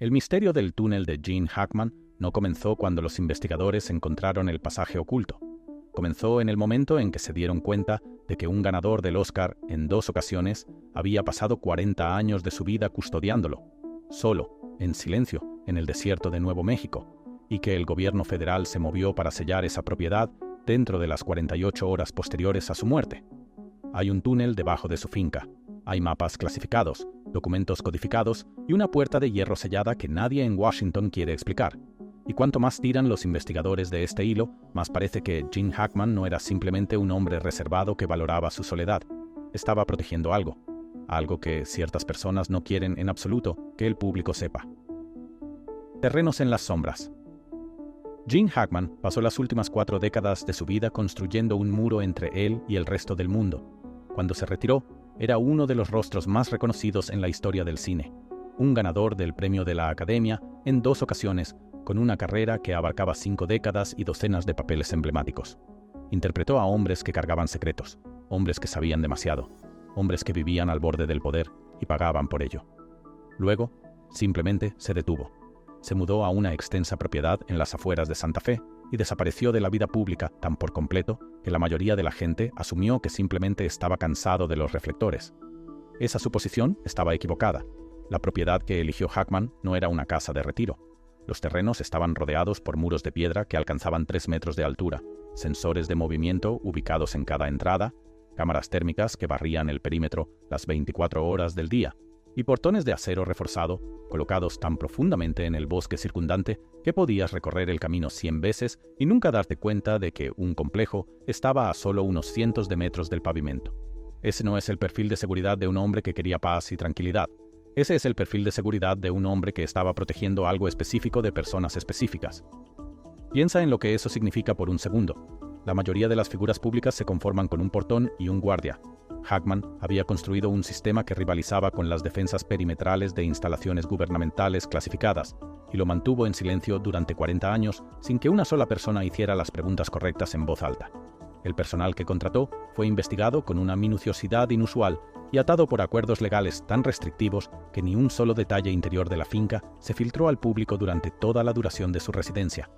El misterio del túnel de Gene Hackman no comenzó cuando los investigadores encontraron el pasaje oculto. Comenzó en el momento en que se dieron cuenta de que un ganador del Oscar en 2 ocasiones había pasado 40 años de su vida custodiándolo, solo, en silencio, en el desierto de Nuevo México, y que el gobierno federal se movió para sellar esa propiedad dentro de las 48 horas posteriores a su muerte. Hay un túnel debajo de su finca, hay mapas clasificados, documentos codificados y una puerta de hierro sellada que nadie en Washington quiere explicar. Y cuanto más tiran los investigadores de este hilo, más parece que Gene Hackman no era simplemente un hombre reservado que valoraba su soledad. Estaba protegiendo algo que ciertas personas no quieren en absoluto que el público sepa. Terrenos en las sombras. Gene Hackman pasó las últimas 4 décadas de su vida construyendo un muro entre él y el resto del mundo. Cuando se retiró, era uno de los rostros más reconocidos en la historia del cine, un ganador del premio de la Academia en 2 ocasiones, con una carrera que abarcaba 5 décadas y docenas de papeles emblemáticos. Interpretó a hombres que cargaban secretos, hombres que sabían demasiado, hombres que vivían al borde del poder y pagaban por ello. Luego, simplemente se detuvo. Se mudó a una extensa propiedad en las afueras de Santa Fe y desapareció de la vida pública tan por completo que la mayoría de la gente asumió que simplemente estaba cansado de los reflectores. Esa suposición estaba equivocada. La propiedad que eligió Hackman no era una casa de retiro. Los terrenos estaban rodeados por muros de piedra que alcanzaban 3 metros de altura, sensores de movimiento ubicados en cada entrada, cámaras térmicas que barrían el perímetro las 24 horas del día, y portones de acero reforzado colocados tan profundamente en el bosque circundante que podías recorrer el camino 100 veces y nunca darte cuenta de que un complejo estaba a solo unos cientos de metros del pavimento. Ese no es el perfil de seguridad de un hombre que quería paz y tranquilidad. Ese es el perfil de seguridad de un hombre que estaba protegiendo algo específico de personas específicas. Piensa en lo que eso significa por un segundo. La mayoría de las figuras públicas se conforman con un portón y un guardia. Hackman había construido un sistema que rivalizaba con las defensas perimetrales de instalaciones gubernamentales clasificadas, y lo mantuvo en silencio durante 40 años sin que una sola persona hiciera las preguntas correctas en voz alta. El personal que contrató fue investigado con una minuciosidad inusual y atado por acuerdos legales tan restrictivos que ni un solo detalle interior de la finca se filtró al público durante toda la duración de su residencia.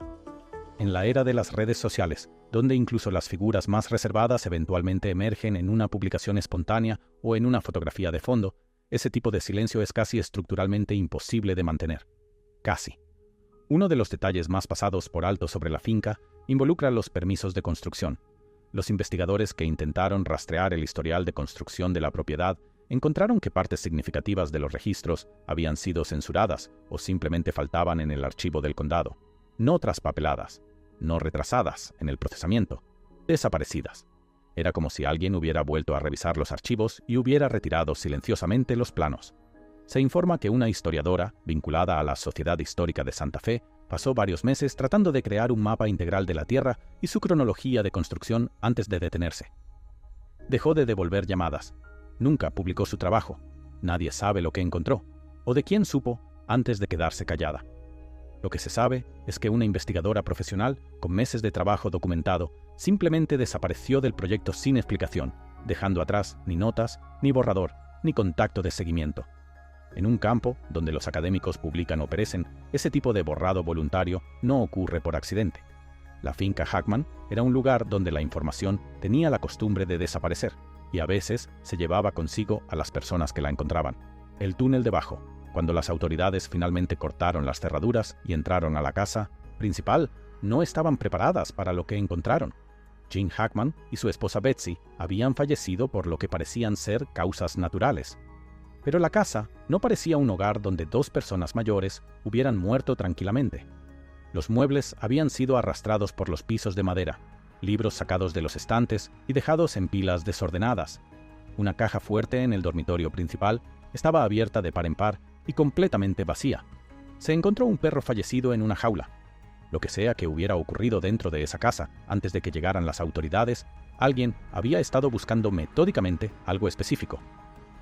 En la era de las redes sociales, donde incluso las figuras más reservadas eventualmente emergen en una publicación espontánea o en una fotografía de fondo, ese tipo de silencio es casi estructuralmente imposible de mantener. Casi. Uno de los detalles más pasados por alto sobre la finca involucra los permisos de construcción. Los investigadores que intentaron rastrear el historial de construcción de la propiedad encontraron que partes significativas de los registros habían sido censuradas o simplemente faltaban en el archivo del condado. No traspapeladas, no retrasadas en el procesamiento, desaparecidas. Era como si alguien hubiera vuelto a revisar los archivos y hubiera retirado silenciosamente los planos. Se informa que una historiadora, vinculada a la Sociedad Histórica de Santa Fe, pasó varios meses tratando de crear un mapa integral de la Tierra y su cronología de construcción antes de detenerse. Dejó de devolver llamadas. Nunca publicó su trabajo. Nadie sabe lo que encontró, o de quién supo antes de quedarse callada. Lo que se sabe es que una investigadora profesional, con meses de trabajo documentado, simplemente desapareció del proyecto sin explicación, dejando atrás ni notas, ni borrador, ni contacto de seguimiento. En un campo donde los académicos publican o perecen, ese tipo de borrado voluntario no ocurre por accidente. La finca Hackman era un lugar donde la información tenía la costumbre de desaparecer, y a veces se llevaba consigo a las personas que la encontraban. El túnel debajo. Cuando las autoridades finalmente cortaron las cerraduras y entraron a la casa principal, no estaban preparadas para lo que encontraron. Gene Hackman y su esposa Betsy habían fallecido por lo que parecían ser causas naturales. Pero la casa no parecía un hogar donde 2 personas mayores hubieran muerto tranquilamente. Los muebles habían sido arrastrados por los pisos de madera, libros sacados de los estantes y dejados en pilas desordenadas. Una caja fuerte en el dormitorio principal estaba abierta de par en par y completamente vacía. Se encontró un perro fallecido en una jaula. Lo que sea que hubiera ocurrido dentro de esa casa antes de que llegaran las autoridades, alguien había estado buscando metódicamente algo específico.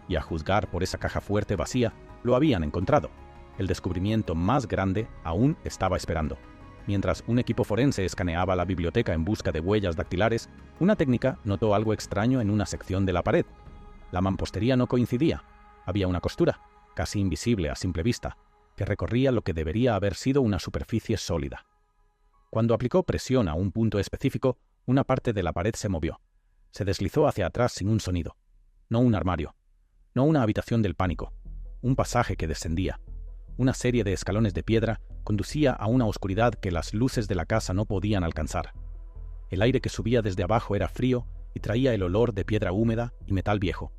Y a juzgar por esa caja fuerte vacía, lo habían encontrado. El descubrimiento más grande aún estaba esperando. Mientras un equipo forense escaneaba la biblioteca en busca de huellas dactilares, una técnica notó algo extraño en una sección de la pared. La mampostería no coincidía. Había una costura, casi invisible a simple vista. que recorría lo que debería haber sido una superficie sólida. Cuando aplicó presión a un punto específico, una parte de la pared se movió. Se deslizó hacia atrás sin un sonido. No un armario, no una habitación del pánico, un pasaje que descendía. Una serie de escalones de piedra conducía a una oscuridad que las luces de la casa no podían alcanzar. El aire que subía desde abajo era frío y traía el olor de piedra húmeda y metal viejo.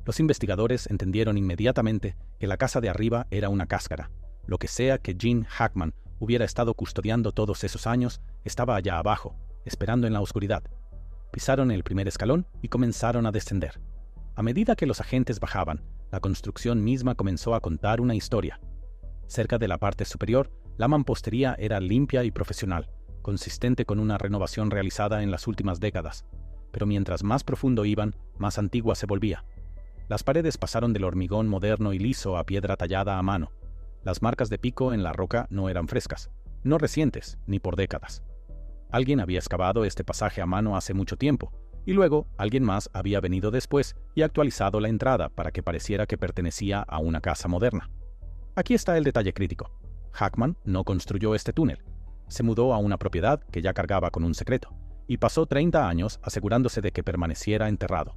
Los investigadores entendieron inmediatamente que la casa de arriba era una cáscara. Lo que sea que Gene Hackman hubiera estado custodiando todos esos años estaba allá abajo, esperando en la oscuridad. Pisaron el primer escalón y comenzaron a descender. A medida que los agentes bajaban, la construcción misma comenzó a contar una historia. Cerca de la parte superior, la mampostería era limpia y profesional, consistente con una renovación realizada en las últimas décadas. Pero mientras más profundo iban, más antigua se volvía. Las paredes pasaron del hormigón moderno y liso a piedra tallada a mano. Las marcas de pico en la roca no eran frescas, no recientes, ni por décadas. Alguien había excavado este pasaje a mano hace mucho tiempo, y luego alguien más había venido después y actualizado la entrada para que pareciera que pertenecía a una casa moderna. Aquí está el detalle crítico. Hackman no construyó este túnel. Se mudó a una propiedad que ya cargaba con un secreto, y pasó 30 años asegurándose de que permaneciera enterrado.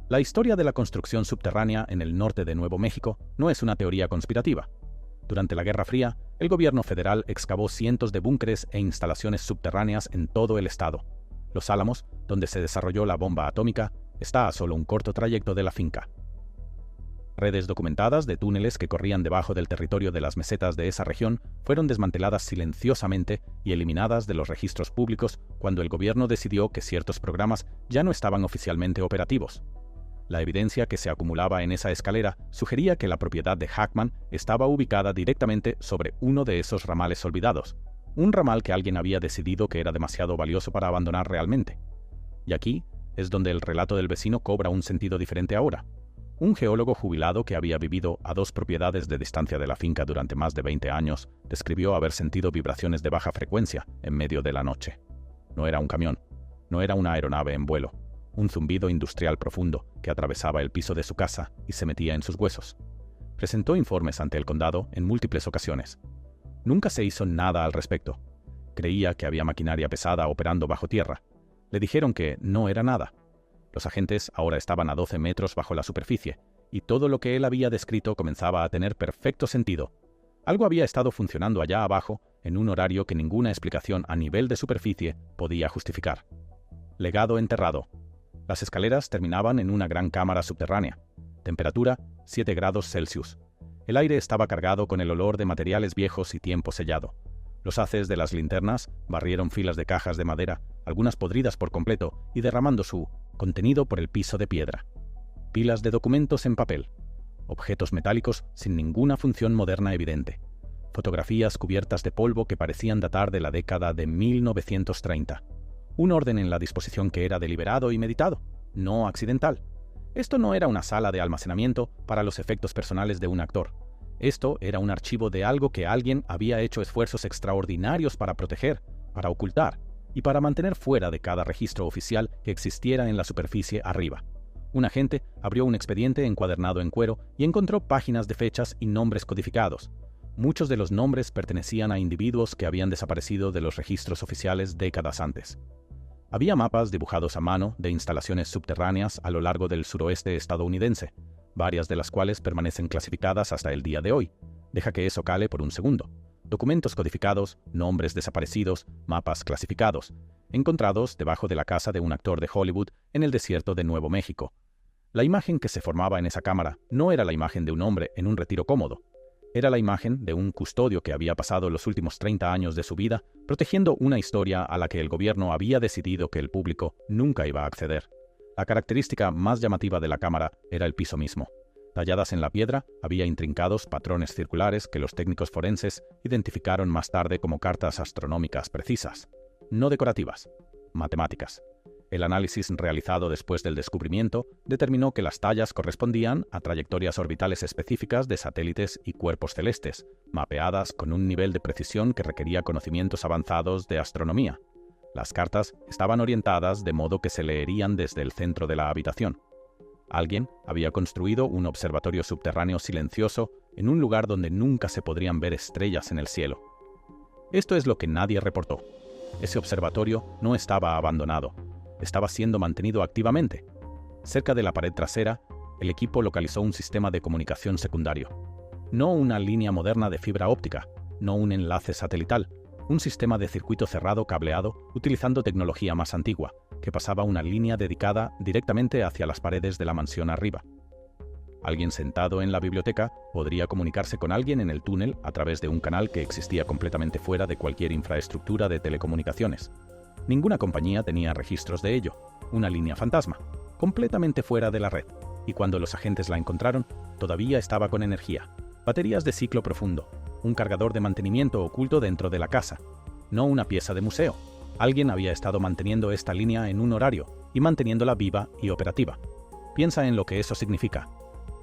La historia de la construcción subterránea en el norte de Nuevo México no es una teoría conspirativa. Durante la Guerra Fría, el gobierno federal excavó cientos de búnkeres e instalaciones subterráneas en todo el estado. Los Álamos, donde se desarrolló la bomba atómica, está a solo un corto trayecto de la finca. Redes documentadas de túneles que corrían debajo del territorio de las mesetas de esa región fueron desmanteladas silenciosamente y eliminadas de los registros públicos cuando el gobierno decidió que ciertos programas ya no estaban oficialmente operativos. La evidencia que se acumulaba en esa escalera sugería que la propiedad de Hackman estaba ubicada directamente sobre uno de esos ramales olvidados, un ramal que alguien había decidido que era demasiado valioso para abandonar realmente. Y aquí es donde el relato del vecino cobra un sentido diferente ahora. Un geólogo jubilado que había vivido a 2 propiedades de distancia de la finca durante más de 20 años describió haber sentido vibraciones de baja frecuencia en medio de la noche. No era un camión, no era una aeronave en vuelo, un zumbido industrial profundo que atravesaba el piso de su casa y se metía en sus huesos. Presentó informes ante el condado en múltiples ocasiones. Nunca se hizo nada al respecto. Creía que había maquinaria pesada operando bajo tierra. Le dijeron que no era nada. Los agentes ahora estaban a 12 metros bajo la superficie, y todo lo que él había descrito comenzaba a tener perfecto sentido. Algo había estado funcionando allá abajo en un horario que ninguna explicación a nivel de superficie podía justificar. Legado enterrado. Las escaleras terminaban en una gran cámara subterránea. Temperatura 7 grados Celsius. El aire estaba cargado con el olor de materiales viejos y tiempo sellado. Los haces de las linternas barrieron filas de cajas de madera, algunas podridas por completo y derramando su contenido por el piso de piedra. Pilas de documentos en papel. Objetos metálicos sin ninguna función moderna evidente. Fotografías cubiertas de polvo que parecían datar de la década de 1930. Un orden en la disposición que era deliberado y meditado, no accidental. Esto no era una sala de almacenamiento para los efectos personales de un actor. Esto era un archivo de algo que alguien había hecho esfuerzos extraordinarios para proteger, para ocultar y para mantener fuera de cada registro oficial que existiera en la superficie arriba. Un agente abrió un expediente encuadernado en cuero y encontró páginas de fechas y nombres codificados. Muchos de los nombres pertenecían a individuos que habían desaparecido de los registros oficiales décadas antes. Había mapas dibujados a mano de instalaciones subterráneas a lo largo del suroeste estadounidense, varias de las cuales permanecen clasificadas hasta el día de hoy. Deja que eso cale por un segundo. Documentos codificados, nombres desaparecidos, mapas clasificados, encontrados debajo de la casa de un actor de Hollywood en el desierto de Nuevo México. La imagen que se formaba en esa cámara no era la imagen de un hombre en un retiro cómodo. Era la imagen de un custodio que había pasado los últimos 30 años de su vida protegiendo una historia a la que el gobierno había decidido que el público nunca iba a acceder. La característica más llamativa de la cámara era el piso mismo. Talladas en la piedra, había intrincados patrones circulares que los técnicos forenses identificaron más tarde como cartas astronómicas precisas, no decorativas, matemáticas. El análisis realizado después del descubrimiento determinó que las tallas correspondían a trayectorias orbitales específicas de satélites y cuerpos celestes, mapeadas con un nivel de precisión que requería conocimientos avanzados de astronomía. Las cartas estaban orientadas de modo que se leerían desde el centro de la habitación. Alguien había construido un observatorio subterráneo silencioso en un lugar donde nunca se podrían ver estrellas en el cielo. Esto es lo que nadie reportó. Ese observatorio no estaba abandonado, estaba siendo mantenido activamente. Cerca de la pared trasera, el equipo localizó un sistema de comunicación secundario. No una línea moderna de fibra óptica, no un enlace satelital, un sistema de circuito cerrado cableado utilizando tecnología más antigua, que pasaba una línea dedicada directamente hacia las paredes de la mansión arriba. Alguien sentado en la biblioteca podría comunicarse con alguien en el túnel a través de un canal que existía completamente fuera de cualquier infraestructura de telecomunicaciones. Ninguna compañía tenía registros de ello, una línea fantasma, completamente fuera de la red, y cuando los agentes la encontraron, todavía estaba con energía, baterías de ciclo profundo, un cargador de mantenimiento oculto dentro de la casa, no una pieza de museo. Alguien había estado manteniendo esta línea en un horario y manteniéndola viva y operativa. Piensa en lo que eso significa.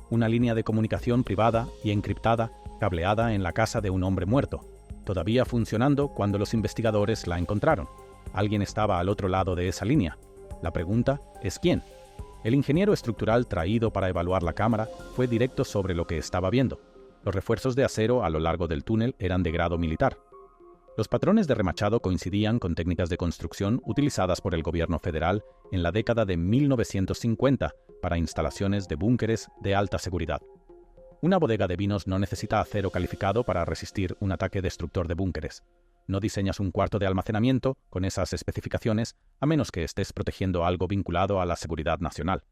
Una línea de comunicación privada y encriptada, cableada en la casa de un hombre muerto, todavía funcionando cuando los investigadores la encontraron. Alguien estaba al otro lado de esa línea. La pregunta es ¿quién? El ingeniero estructural traído para evaluar la cámara fue directo sobre lo que estaba viendo. Los refuerzos de acero a lo largo del túnel eran de grado militar. Los patrones de remachado coincidían con técnicas de construcción utilizadas por el gobierno federal en la década de 1950 para instalaciones de búnkeres de alta seguridad. Una bodega de vinos no necesita acero calificado para resistir un ataque destructor de búnkeres. No diseñas un cuarto de almacenamiento con esas especificaciones a menos que estés protegiendo algo vinculado a la seguridad nacional.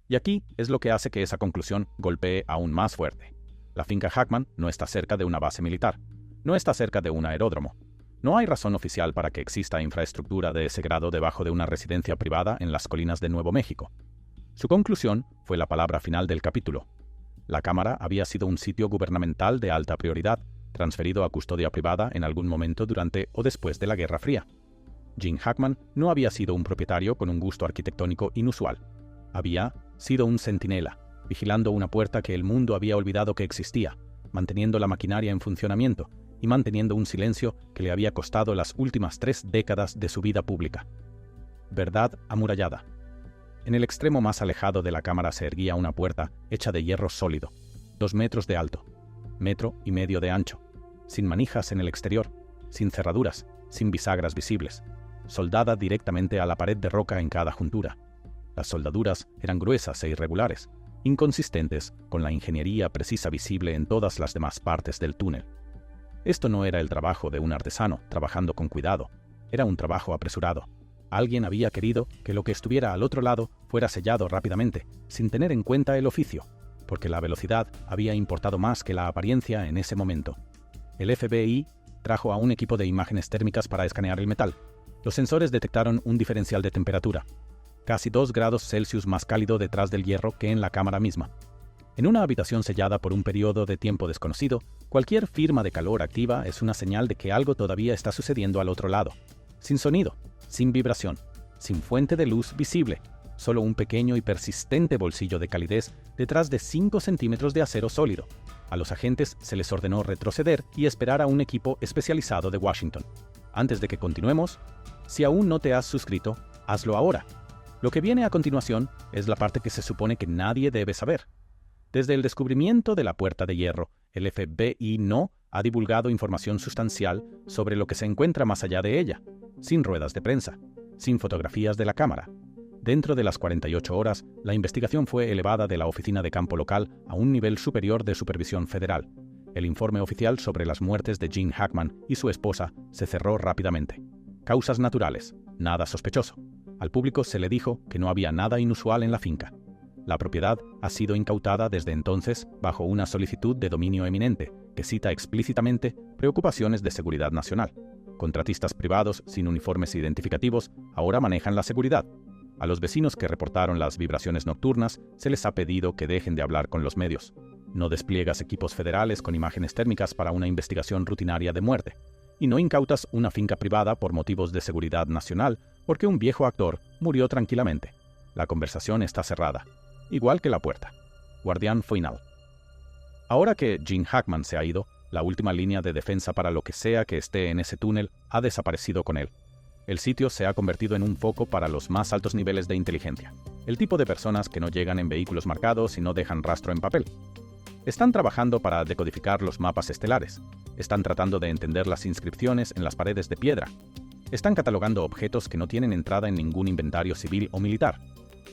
Y aquí es lo que hace que esa conclusión golpee aún más fuerte. La finca Hackman no está cerca de una base militar. No está cerca de un aeródromo. No hay razón oficial para que exista infraestructura de ese grado debajo de una residencia privada en las colinas de Nuevo México. Su conclusión fue la palabra final del capítulo. La cámara había sido un sitio gubernamental de alta prioridad, transferido a custodia privada en algún momento durante o después de la Guerra Fría. Gene Hackman no había sido un propietario con un gusto arquitectónico inusual. Había sido un centinela, vigilando una puerta que el mundo había olvidado que existía, manteniendo la maquinaria en funcionamiento y manteniendo un silencio que le había costado las últimas 3 décadas de su vida pública. Verdad amurallada. En el extremo más alejado de la cámara se erguía una puerta hecha de hierro sólido, 2 metros de alto, 1,5 metros de ancho, sin manijas en el exterior, sin cerraduras, sin bisagras visibles, soldada directamente a la pared de roca en cada juntura. Las soldaduras eran gruesas e irregulares, inconsistentes con la ingeniería precisa visible en todas las demás partes del túnel. Esto no era el trabajo de un artesano trabajando con cuidado, era un trabajo apresurado. Alguien había querido que lo que estuviera al otro lado fuera sellado rápidamente, sin tener en cuenta el oficio, porque la velocidad había importado más que la apariencia en ese momento. El FBI trajo a un equipo de imágenes térmicas para escanear el metal. Los sensores detectaron un diferencial de temperatura, casi 2 grados Celsius más cálido detrás del hierro que en la cámara misma. En una habitación sellada por un periodo de tiempo desconocido, cualquier firma de calor activa es una señal de que algo todavía está sucediendo al otro lado. Sin sonido, sin vibración, sin fuente de luz visible, solo un pequeño y persistente bolsillo de calidez detrás de 5 centímetros de acero sólido. A los agentes se les ordenó retroceder y esperar a un equipo especializado de Washington. Antes de que continuemos, si aún no te has suscrito, hazlo ahora. Lo que viene a continuación es la parte que se supone que nadie debe saber. Desde el descubrimiento de la puerta de hierro, el FBI no ha divulgado información sustancial sobre lo que se encuentra más allá de ella, sin ruedas de prensa, sin fotografías de la cámara. Dentro de las 48 horas, la investigación fue elevada de la oficina de campo local a un nivel superior de supervisión federal. El informe oficial sobre las muertes de Gene Hackman y su esposa se cerró rápidamente. Causas naturales, nada sospechoso. Al público se le dijo que no había nada inusual en la finca. La propiedad ha sido incautada desde entonces bajo una solicitud de dominio eminente que cita explícitamente preocupaciones de seguridad nacional. Contratistas privados sin uniformes identificativos ahora manejan la seguridad. A los vecinos que reportaron las vibraciones nocturnas se les ha pedido que dejen de hablar con los medios. No despliegas equipos federales con imágenes térmicas para una investigación rutinaria de muerte. Y no incautas una finca privada por motivos de seguridad nacional porque un viejo actor murió tranquilamente. La conversación está cerrada, igual que la puerta. Guardián final. Ahora que Gene Hackman se ha ido, la última línea de defensa para lo que sea que esté en ese túnel ha desaparecido con él. El sitio se ha convertido en un foco para los más altos niveles de inteligencia. El tipo de personas que no llegan en vehículos marcados y no dejan rastro en papel. Están trabajando para decodificar los mapas estelares. Están tratando de entender las inscripciones en las paredes de piedra. Están catalogando objetos que no tienen entrada en ningún inventario civil o militar.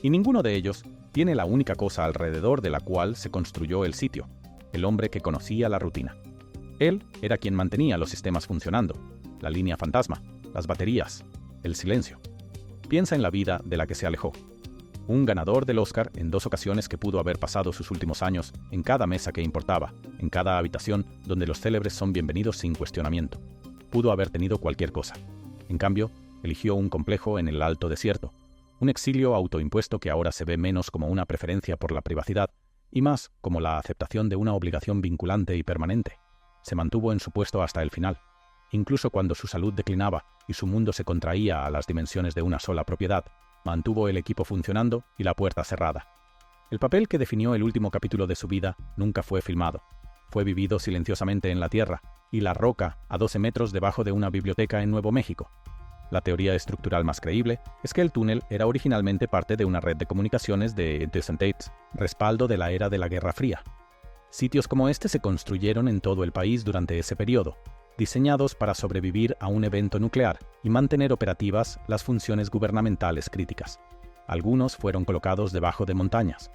Y ninguno de ellos tiene la única cosa alrededor de la cual se construyó el sitio: el hombre que conocía la rutina. Él era quien mantenía los sistemas funcionando: la línea fantasma, las baterías, el silencio. Piensa en la vida de la que se alejó. Un ganador del Oscar en 2 ocasiones que pudo haber pasado sus últimos años en cada mesa que importaba, en cada habitación donde los célebres son bienvenidos sin cuestionamiento. Pudo haber tenido cualquier cosa. En cambio, eligió un complejo en el alto desierto, un exilio autoimpuesto que ahora se ve menos como una preferencia por la privacidad y más como la aceptación de una obligación vinculante y permanente. Se mantuvo en su puesto hasta el final, incluso cuando su salud declinaba y su mundo se contraía a las dimensiones de una sola propiedad. Mantuvo el equipo funcionando y la puerta cerrada. El papel que definió el último capítulo de su vida nunca fue filmado. Fue vivido silenciosamente en la tierra y la roca a 12 metros debajo de una biblioteca en Nuevo México. La teoría estructural más creíble es que el túnel era originalmente parte de una red de comunicaciones de Decentrates, respaldo de la era de la Guerra Fría. Sitios como este se construyeron en todo el país durante ese periodo, diseñados para sobrevivir a un evento nuclear y mantener operativas las funciones gubernamentales críticas. Algunos fueron colocados debajo de montañas.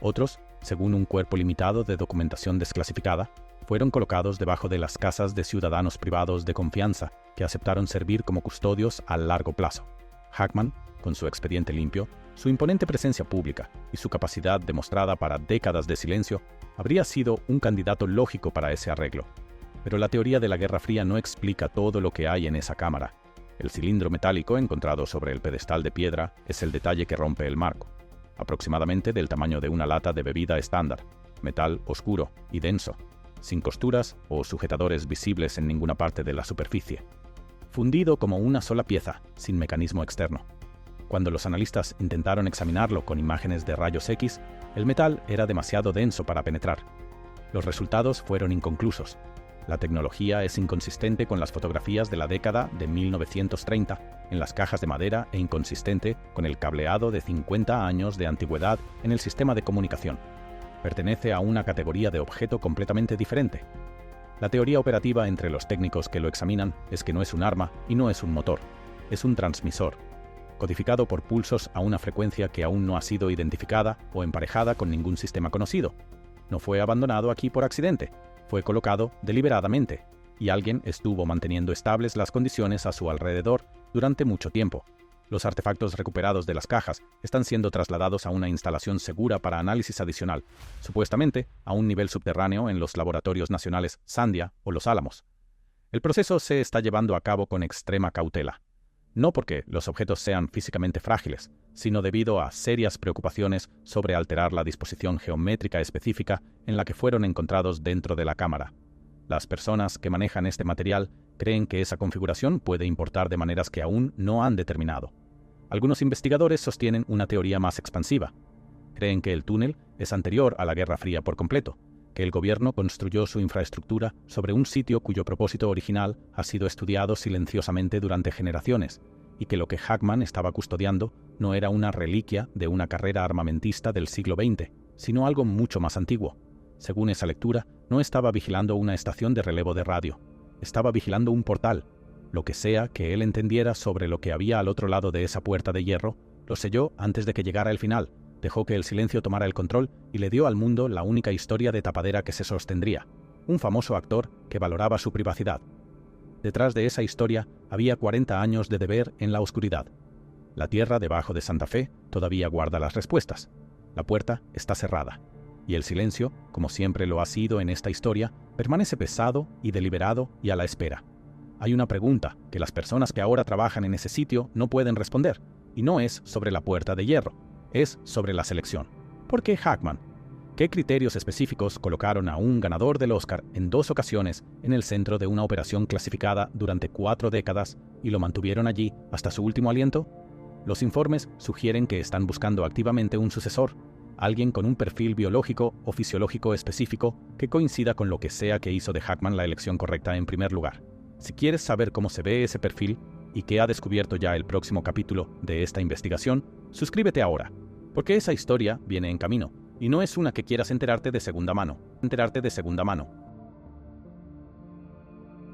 Otros, según un cuerpo limitado de documentación desclasificada, fueron colocados debajo de las casas de ciudadanos privados de confianza que aceptaron servir como custodios a largo plazo. Hackman, con su expediente limpio, su imponente presencia pública y su capacidad demostrada para décadas de silencio, habría sido un candidato lógico para ese arreglo. Pero la teoría de la Guerra Fría no explica todo lo que hay en esa cámara. El cilindro metálico encontrado sobre el pedestal de piedra es el detalle que rompe el marco, aproximadamente del tamaño de una lata de bebida estándar, metal oscuro y denso, sin costuras o sujetadores visibles en ninguna parte de la superficie. Fundido como una sola pieza, sin mecanismo externo. Cuando los analistas intentaron examinarlo con imágenes de rayos X, el metal era demasiado denso para penetrar. Los resultados fueron inconclusos. La tecnología es inconsistente con las fotografías de la década de 1930 en las cajas de madera e inconsistente con el cableado de 50 años de antigüedad en el sistema de comunicación. Pertenece a una categoría de objeto completamente diferente. La teoría operativa entre los técnicos que lo examinan es que no es un arma y no es un motor, es un transmisor, codificado por pulsos a una frecuencia que aún no ha sido identificada o emparejada con ningún sistema conocido. No fue abandonado aquí por accidente. Fue colocado deliberadamente, y alguien estuvo manteniendo estables las condiciones a su alrededor durante mucho tiempo. Los artefactos recuperados de las cajas están siendo trasladados a una instalación segura para análisis adicional, supuestamente a un nivel subterráneo en los laboratorios nacionales Sandia o Los Álamos. El proceso se está llevando a cabo con extrema cautela, no porque los objetos sean físicamente frágiles, sino debido a serias preocupaciones sobre alterar la disposición geométrica específica en la que fueron encontrados dentro de la cámara. Las personas que manejan este material creen que esa configuración puede importar de maneras que aún no han determinado. Algunos investigadores sostienen una teoría más expansiva. Creen que el túnel es anterior a la Guerra Fría por completo, que el gobierno construyó su infraestructura sobre un sitio cuyo propósito original ha sido estudiado silenciosamente durante generaciones, y que lo que Hackman estaba custodiando no era una reliquia de una carrera armamentista del siglo XX, sino algo mucho más antiguo. Según esa lectura, no estaba vigilando una estación de relevo de radio, estaba vigilando un portal. Lo que sea que él entendiera sobre lo que había al otro lado de esa puerta de hierro, lo selló antes de que llegara el final, dejó que el silencio tomara el control y le dio al mundo la única historia de tapadera que se sostendría, un famoso actor que valoraba su privacidad. Detrás de esa historia había 40 años de deber en la oscuridad. La tierra debajo de Santa Fe todavía guarda las respuestas. La puerta está cerrada. Y el silencio, como siempre lo ha sido en esta historia, permanece pesado y deliberado y a la espera. Hay una pregunta que las personas que ahora trabajan en ese sitio no pueden responder, y no es sobre la puerta de hierro, es sobre la selección. ¿Por qué Hackman? ¿Qué criterios específicos colocaron a un ganador del Oscar en 2 ocasiones en el centro de una operación clasificada durante 4 décadas y lo mantuvieron allí hasta su último aliento? Los informes sugieren que están buscando activamente un sucesor, alguien con un perfil biológico o fisiológico específico que coincida con lo que sea que hizo de Hackman la elección correcta en primer lugar. Si quieres saber cómo se ve ese perfil y qué ha descubierto ya el próximo capítulo de esta investigación, suscríbete ahora, porque esa historia viene en camino, y no es una que quieras enterarte de segunda mano. enterarte de segunda mano.